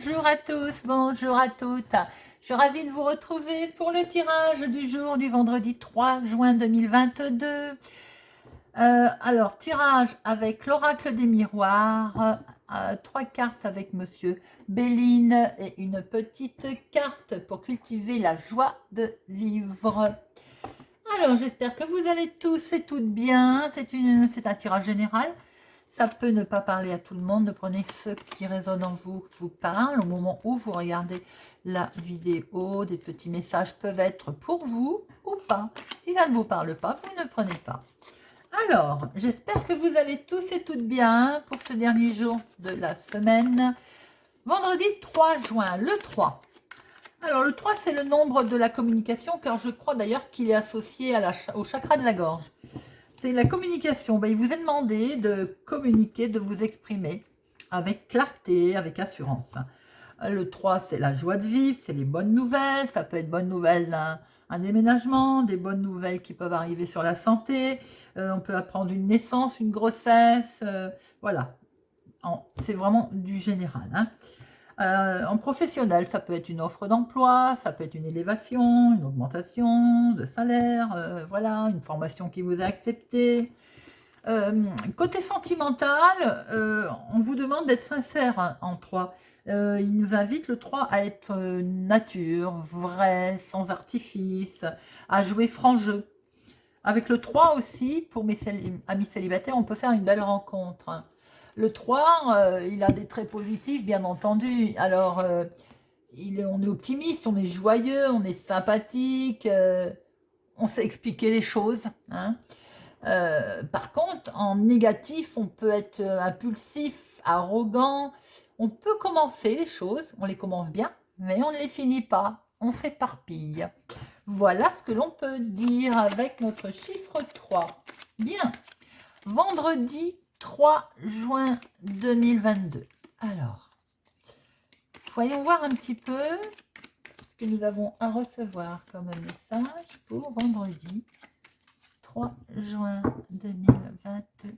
Bonjour à tous, bonjour à toutes. Je suis ravie de vous retrouver pour le tirage du jour du vendredi 3 juin 2022. Alors, tirage avec l'oracle des miroirs, 3 cartes avec Monsieur Béline et une petite carte pour cultiver la joie de vivre. Alors, j'espère que vous allez tous et toutes bien. C'est un tirage général. Ça peut ne pas parler à tout le monde. Ne prenez ce qui résonne en vous, vous parle. Au moment où vous regardez la vidéo, des petits messages peuvent être pour vous ou pas. Si ça ne vous parle pas, vous ne prenez pas. Alors, j'espère que vous allez tous et toutes bien pour ce dernier jour de la semaine. Vendredi 3 juin, le 3. Alors, le 3, c'est le nombre de la communication, car je crois d'ailleurs qu'il est associé au chakra de la gorge. C'est la communication. Il vous est demandé de communiquer, de vous exprimer avec clarté, avec assurance. Le 3, c'est la joie de vivre, c'est les bonnes nouvelles. Ça peut être bonnes nouvelles un déménagement, des bonnes nouvelles qui peuvent arriver sur la santé. On peut apprendre une naissance, une grossesse. Voilà. C'est vraiment du général. En professionnel, ça peut être une offre d'emploi, ça peut être une élévation, une augmentation de salaire, voilà, une formation qui vous est acceptée. Côté sentimental, on vous demande d'être sincère en 3. Il nous invite le 3 à être nature, vrai, sans artifice, à jouer franc jeu. Avec le 3 aussi, pour mes amis célibataires, on peut faire une belle rencontre. Le 3, il a des traits positifs, bien entendu. Alors, on est optimiste, on est joyeux, on est sympathique, on sait expliquer les choses. Par contre, en négatif, on peut être impulsif, arrogant. On peut commencer les choses, on les commence bien, mais on ne les finit pas. On s'éparpille. Voilà ce que l'on peut dire avec notre chiffre 3. Bien. Vendredi 3 juin 2022. Alors, voyons voir un petit peu ce que nous avons à recevoir comme message pour vendredi 3 juin 2022.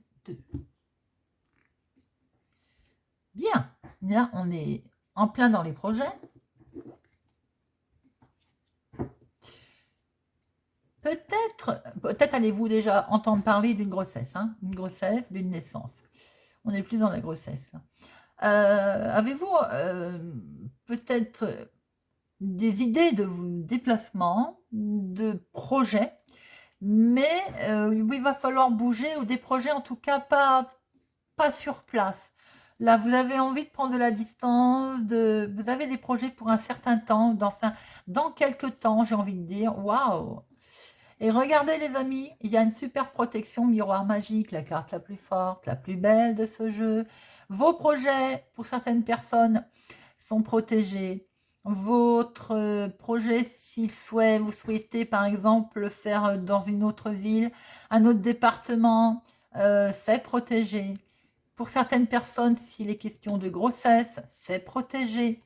Bien, là on est en plein dans les projets. Peut-être allez-vous déjà entendre parler d'une grossesse, une grossesse, d'une naissance. On est plus dans la grossesse. Avez-vous peut-être des idées de déplacements, de projets, mais il va falloir bouger, ou des projets en tout cas pas sur place. Là, vous avez envie de prendre de la distance, vous avez des projets pour un certain temps, dans quelques temps, j'ai envie de dire, waouh! Et regardez les amis, il y a une super protection miroir magique, la carte la plus forte, la plus belle de ce jeu. Vos projets, pour certaines personnes, sont protégés. Votre projet, si vous souhaitez par exemple faire dans une autre ville, un autre département, c'est protégé. Pour certaines personnes, s'il est question de grossesse, c'est protégé.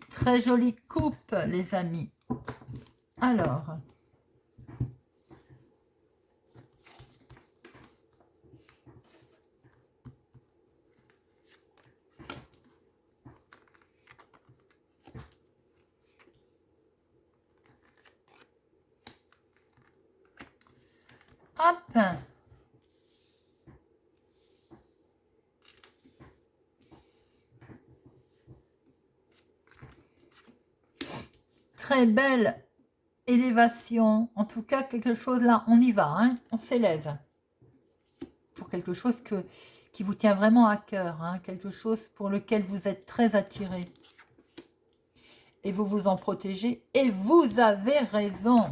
Très jolie coupe, les amis. Alors... Hop. Très belle élévation. En tout cas, quelque chose là, on y va, on s'élève. Pour quelque chose qui vous tient vraiment à cœur, quelque chose pour lequel vous êtes très attiré. Et vous vous en protégez. Et vous avez raison.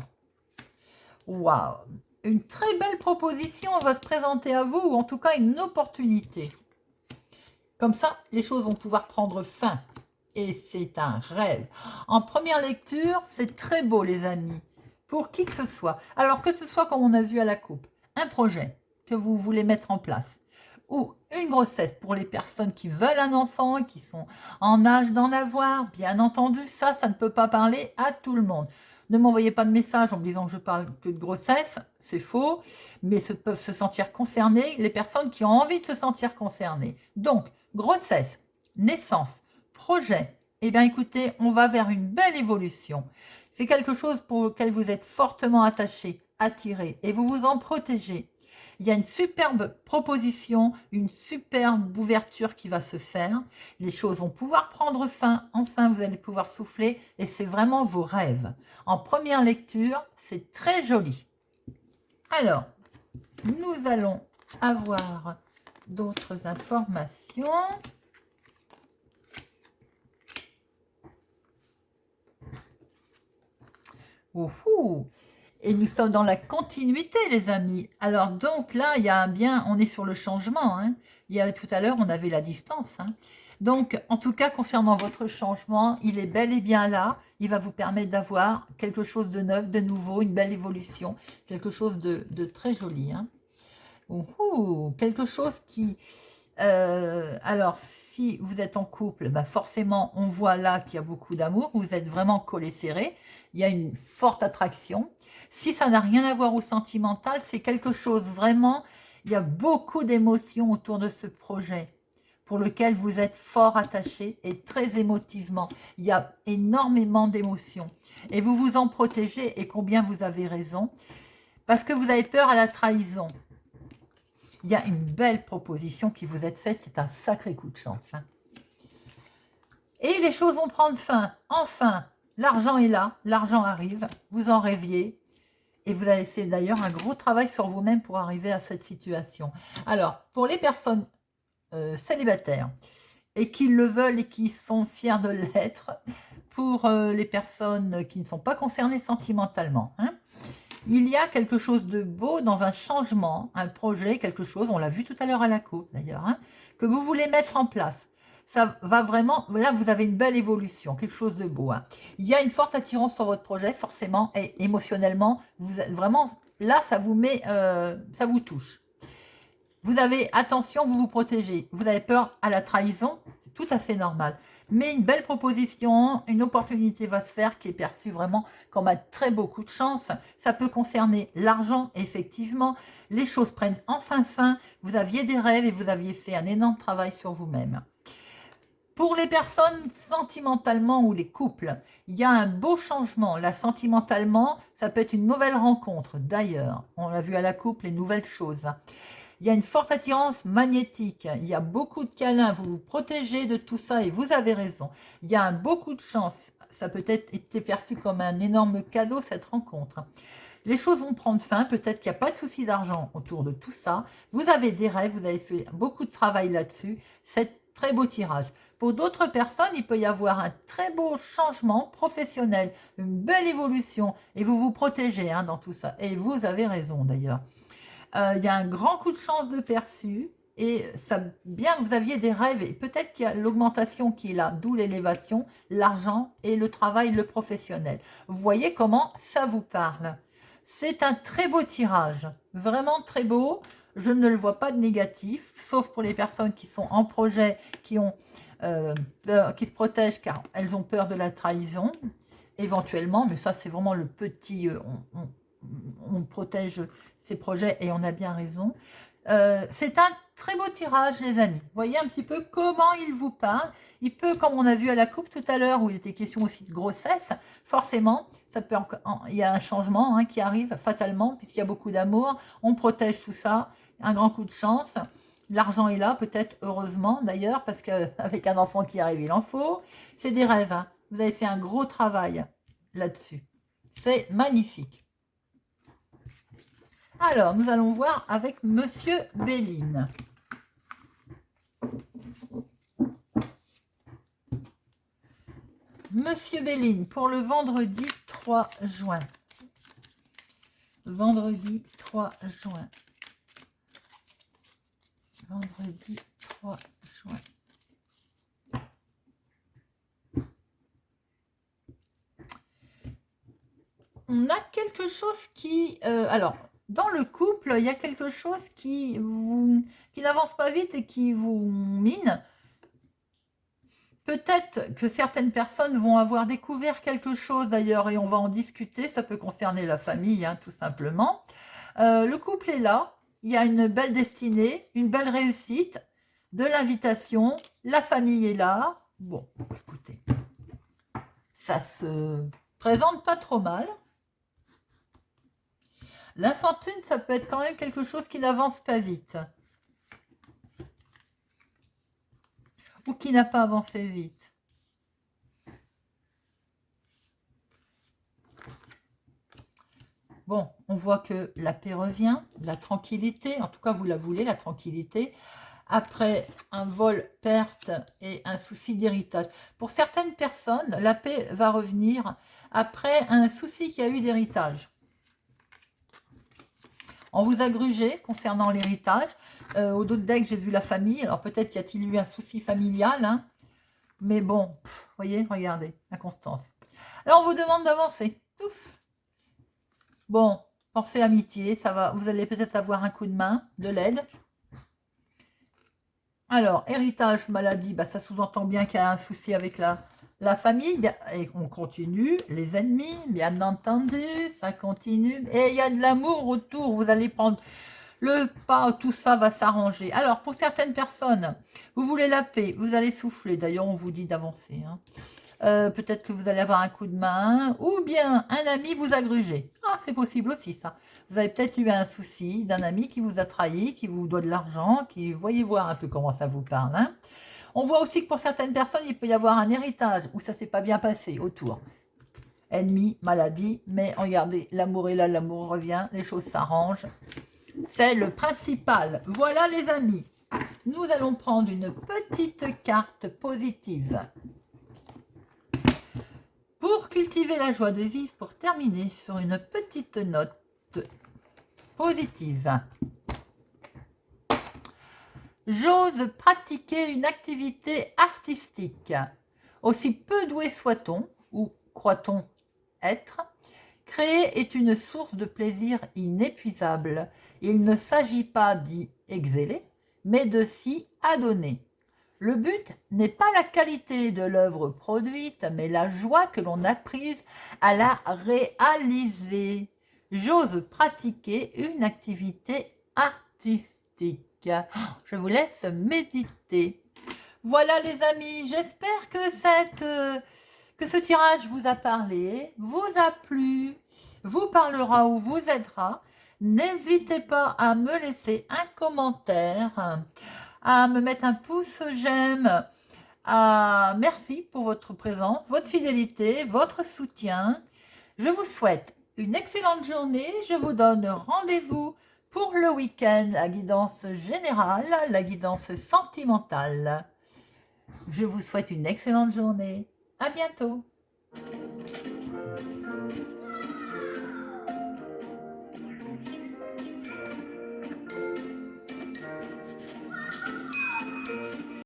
Waouh! Une très belle proposition va se présenter à vous, ou en tout cas une opportunité. Comme ça, les choses vont pouvoir prendre fin. Et c'est un rêve. En première lecture, c'est très beau, les amis. Pour qui que ce soit. Alors que ce soit, comme on a vu à la coupe, un projet que vous voulez mettre en place, ou une grossesse pour les personnes qui veulent un enfant, qui sont en âge d'en avoir, bien entendu, ça ne peut pas parler à tout le monde. Ne m'envoyez pas de message en me disant que je parle que de grossesse, c'est faux, mais peuvent se sentir concernés les personnes qui ont envie de se sentir concernées. Donc, grossesse, naissance, projet, Eh bien, écoutez, on va vers une belle évolution. C'est quelque chose pour lequel vous êtes fortement attaché, attiré, et vous vous en protégez. Il y a une superbe proposition, une superbe ouverture qui va se faire. Les choses vont pouvoir prendre fin. Enfin, vous allez pouvoir souffler et c'est vraiment vos rêves. En première lecture, c'est très joli. Alors, nous allons avoir d'autres informations. Ouhou. Et nous sommes dans la continuité, les amis. Alors, donc là, il y a un bien, on est sur le changement. Hein. Il y avait tout à l'heure, on avait la distance. Hein. Donc, en tout cas, concernant votre changement, il est bel et bien là. Il va vous permettre d'avoir quelque chose de neuf, de nouveau, une belle évolution, quelque chose de très joli. Hein. Ouhou, quelque chose qui... alors, si vous êtes en couple, bah forcément, on voit là qu'il y a beaucoup d'amour. Vous êtes vraiment collés serrés. Il y a une forte attraction. Si ça n'a rien à voir au sentimental, c'est quelque chose vraiment... Il y a beaucoup d'émotions autour de ce projet pour lequel vous êtes fort attaché et très émotivement. Il y a énormément d'émotions. Et vous vous en protégez et combien vous avez raison. Parce que vous avez peur à la trahison. Il y a une belle proposition qui vous est faite, c'est un sacré coup de chance. Hein. Et les choses vont prendre fin. Enfin, l'argent est là, l'argent arrive, vous en rêviez. Et vous avez fait d'ailleurs un gros travail sur vous-même pour arriver à cette situation. Alors, pour les personnes célibataires et qui le veulent et qui sont fiers de l'être, pour les personnes qui ne sont pas concernées sentimentalement, hein, il y a quelque chose de beau dans un changement, un projet, quelque chose, on l'a vu tout à l'heure à la côte d'ailleurs, hein, que vous voulez mettre en place. Ça va vraiment, là vous avez une belle évolution, quelque chose de beau. Hein. Il y a une forte attirance sur votre projet, forcément, et émotionnellement, vous êtes vraiment, là ça vous met, ça vous touche. Vous avez, attention, vous vous protégez. Vous avez peur à la trahison, c'est tout à fait normal. Mais une belle proposition, une opportunité va se faire qui est perçue vraiment comme un très beau coup de chance. Ça peut concerner l'argent, effectivement. Les choses prennent enfin fin. Vous aviez des rêves et vous aviez fait un énorme travail sur vous-même. Pour les personnes sentimentalement ou les couples, il y a un beau changement. Là, sentimentalement, ça peut être une nouvelle rencontre. D'ailleurs, on l'a vu à la couple, les nouvelles choses. Il y a une forte attirance magnétique, il y a beaucoup de câlins, vous vous protégez de tout ça et vous avez raison. Il y a un beaucoup de chance, ça peut être été perçu comme un énorme cadeau cette rencontre. Les choses vont prendre fin, peut-être qu'il n'y a pas de souci d'argent autour de tout ça. Vous avez des rêves, vous avez fait beaucoup de travail là-dessus, c'est très beau tirage. Pour d'autres personnes, il peut y avoir un très beau changement professionnel, une belle évolution et vous vous protégez hein, dans tout ça. Et vous avez raison d'ailleurs. Il y a un grand coup de chance de perçu et ça, bien que vous aviez des rêves et peut-être qu'il y a l'augmentation qui est là, d'où l'élévation, l'argent et le travail, le professionnel. Vous voyez comment ça vous parle. C'est un très beau tirage, vraiment très beau. Je ne le vois pas de négatif, sauf pour les personnes qui sont en projet, qui ont peur, qui se protègent car elles ont peur de la trahison, éventuellement, mais ça c'est vraiment le petit, on protège ces projets et on a bien raison. C'est un très beau tirage les amis, voyez un petit peu comment il vous parle. Il peut, comme on a vu à la coupe tout à l'heure où il était question aussi de grossesse, forcément ça peut il y a un changement hein, qui arrive fatalement puisqu'il y a beaucoup d'amour, on protège tout ça, un grand coup de chance. L'argent est là, peut-être heureusement d'ailleurs, parce qu'avec un enfant qui arrive, il en faut. C'est des rêves, hein. Vous avez fait un gros travail là-dessus. C'est magnifique. Alors, nous allons voir avec Monsieur Béline. Monsieur Béline, pour le vendredi 3 juin. Vendredi 3 juin. Vendredi 3 juin. On a quelque chose qui... alors, dans le couple, il y a quelque chose qui n'avance pas vite et qui vous mine. Peut-être que certaines personnes vont avoir découvert quelque chose d'ailleurs et on va en discuter. Ça peut concerner la famille, hein, tout simplement. Le couple est là. Il y a une belle destinée, une belle réussite, de l'invitation. La famille est là. Bon, écoutez. ça se présente pas trop mal. L'infortune, ça peut être quand même quelque chose qui n'avance pas vite. Ou qui n'a pas avancé vite. Bon, on voit que la paix revient, la tranquillité, en tout cas vous la voulez, la tranquillité, après un vol, perte et un souci d'héritage. Pour certaines personnes, la paix va revenir après un souci qui a eu d'héritage. On vous a grugé concernant l'héritage. Au dos de deck, j'ai vu la famille. Alors peut-être y a-t-il eu un souci familial, hein, mais bon, vous voyez, regardez, inconstance. Alors on vous demande d'avancer. Ouf. Bon, pensez amitié, ça va. Vous allez peut-être avoir un coup de main, de l'aide. Alors, héritage, maladie, bah, ça sous-entend bien qu'il y a un souci avec la famille. Et on continue. Les ennemis, bien entendu, ça continue. Et il y a de l'amour autour. Vous allez prendre le pas, tout ça va s'arranger. Alors, pour certaines personnes, vous voulez la paix, vous allez souffler. D'ailleurs, on vous dit d'avancer, hein. Peut-être que vous allez avoir un coup de main, ou bien un ami vous a grugé. Ah, c'est possible aussi ça. Vous avez peut-être eu un souci d'un ami qui vous a trahi, qui vous doit de l'argent, qui, voyez voir un peu comment ça vous parle, hein. On voit aussi que pour certaines personnes, il peut y avoir un héritage où ça s'est pas bien passé autour. Ennemi, maladie, mais regardez, l'amour est là, l'amour revient, les choses s'arrangent. C'est le principal. Voilà les amis. Nous allons prendre une petite carte positive. Pour cultiver la joie de vivre, pour terminer sur une petite note positive. J'ose pratiquer une activité artistique. Aussi peu doué soit-on, ou croit-on être, créer est une source de plaisir inépuisable. Il ne s'agit pas d'y exceller, mais de s'y adonner. Le but n'est pas la qualité de l'œuvre produite, mais la joie que l'on a prise à la réaliser. J'ose pratiquer une activité artistique. Je vous laisse méditer. Voilà les amis, j'espère que ce tirage vous a parlé, vous a plu, vous parlera ou vous aidera. N'hésitez pas à me laisser un commentaire, à me mettre un pouce j'aime. Merci pour votre présence, votre fidélité, votre soutien. Je vous souhaite une excellente journée. Je vous donne rendez-vous pour le week-end, la guidance générale, la guidance sentimentale. Je vous souhaite une excellente journée. À bientôt.